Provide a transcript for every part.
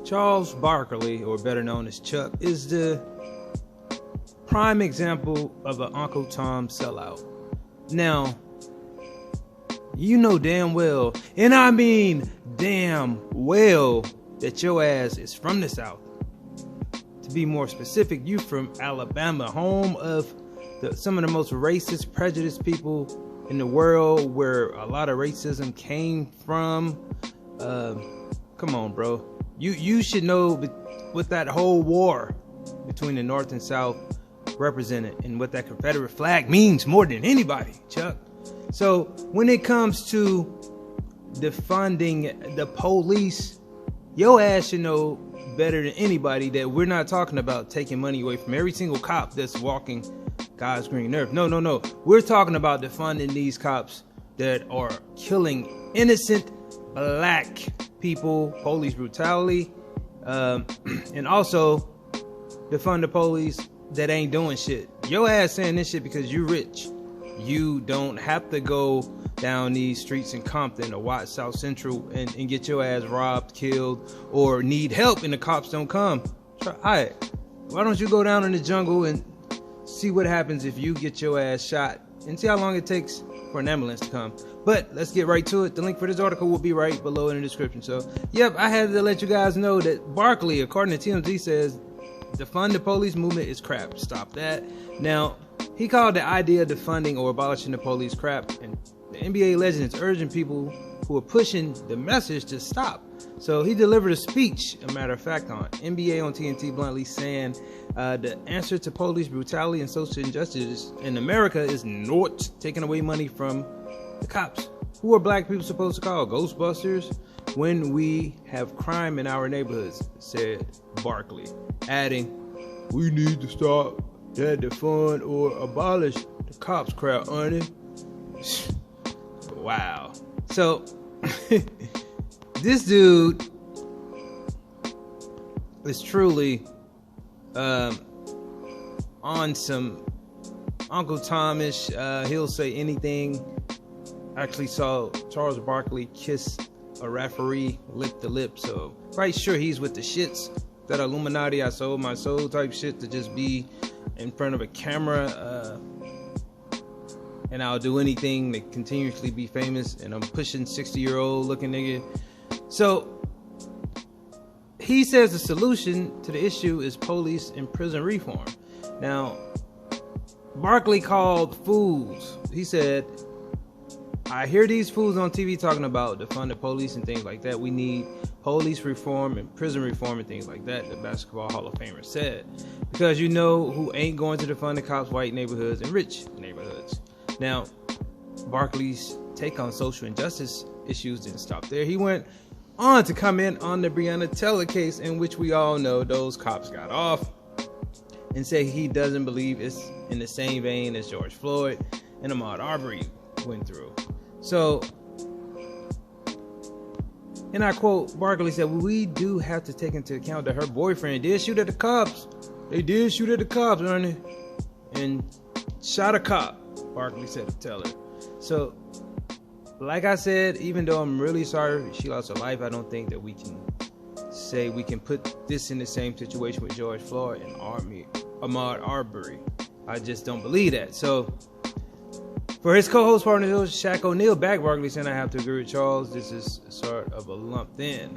Charles Barkley, or better known as Chuck, is the prime example of an Uncle Tom sellout. Now, you know damn well, and I mean damn well, that your ass is from the South. To be more specific, you from Alabama, home of some of the most racist, prejudiced people in the world, where a lot of racism came from. Come on, bro. You should know what that whole war between the North and South represented and what that Confederate flag means more than anybody, Chuck. So when it comes to defunding the police, your ass should know better than anybody that we're not talking about taking money away from every single cop that's walking God's green earth. No. We're talking about defunding these cops that are killing innocent black people, police brutality, and also defund the police that ain't doing shit. Your ass saying this shit because you rich. You don't have to go down these streets in Compton or Watts, South Central, and get your ass robbed, killed, or need help and the cops don't come. Why don't you go down in the jungle and see what happens if you get your ass shot, and see how long it takes for an ambulance to come. But let's get right to it. The link for this article will be right below in the description. So, yep, I had to let you guys know that Barkley, according to TMZ, says defund the police movement is crap. Stop that. Now, he called the idea of defunding or abolishing the police crap, and the NBA legend is urging people who are pushing the message to stop. So he delivered a speech, a matter of fact, on NBA on TNT, bluntly saying the answer to police brutality and social injustice in America is not taking away money from the cops. Who are black people supposed to call? Ghostbusters? When we have crime in our neighborhoods, said Barkley, adding, we need to stop that, defund or abolish the cops crowd, honey. Wow. So this dude is truly on some Uncle Tomish. He'll say anything. Actually saw Charles Barkley kiss a referee lip to lip, so quite sure he's with the shits. That Illuminati, I sold my soul type shit to just be in front of a camera, and I'll do anything to continuously be famous, and I'm pushing 60-year-old looking nigga. So he says the solution to the issue is police and prison reform. Now, Barkley called fools. He said, I hear these fools on TV talking about defund the police and things like that. We need police reform and prison reform and things like that, the Basketball Hall of Famer said. Because you know who ain't going to defund the cops? White neighborhoods and rich neighborhoods. Now, Barkley's take on social injustice issues didn't stop there. He went on to comment on the Breonna Taylor case, in which we all know those cops got off, and say he doesn't believe it's in the same vein as George Floyd and Ahmaud Arbery went through. So, and I quote, Barkley said, we do have to take into account that her boyfriend did shoot at the cops. They did shoot at the cops, Ernie, and shot a cop, Barkley said to Taylor. So, like I said, even though I'm really sorry she lost her life, I don't think that we can say we can put this in the same situation with George Floyd and Ahmaud Arbery. I just don't believe that. So, for his co-host partner, Shaq O'Neal, back Barkley saying, I have to agree with Charles. This is sort of a lump in.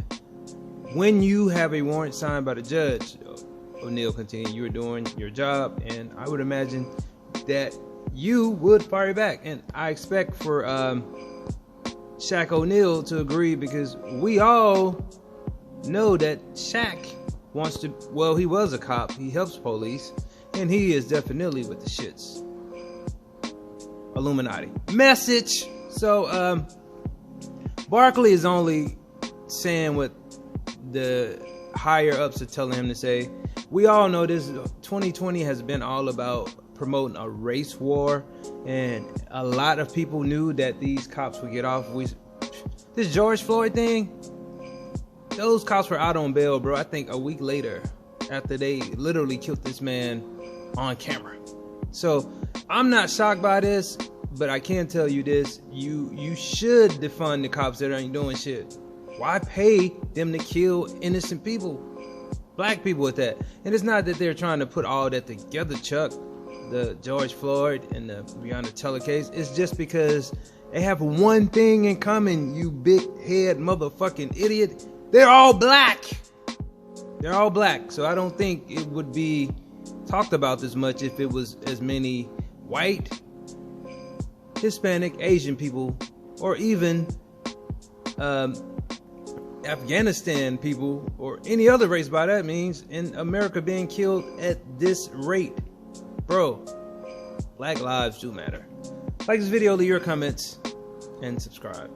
When you have a warrant signed by the judge, O'Neal continued, you were doing your job, and I would imagine that you would fire back. And I expect for Shaq O'Neal to agree, because we all know that Shaq wants to, well, he was a cop, he helps police, and he is definitely with the shits. Illuminati message. So Barkley is only saying what the higher ups are telling him to say. We all know this 2020 has been all about promoting a race war, and a lot of people knew that these cops would get off. This George Floyd thing, those cops were out on bail, bro. I think a week later, after they literally killed this man on camera. So I'm not shocked by this, but I can tell you this: you should defund the cops that ain't doing shit. Why pay them to kill innocent people, black people at that? And it's not that they're trying to put all that together, Chuck, the George Floyd and the Breonna Taylor case. It's just because they have one thing in common, you big head motherfucking idiot. They're all black. They're all black. So I don't think it would be talked about this much if it was as many white, Hispanic, Asian people, or even Afghanistan people, or any other race by that means, in America being killed at this rate. Bro, black lives do matter. Like this video, leave your comments, and subscribe.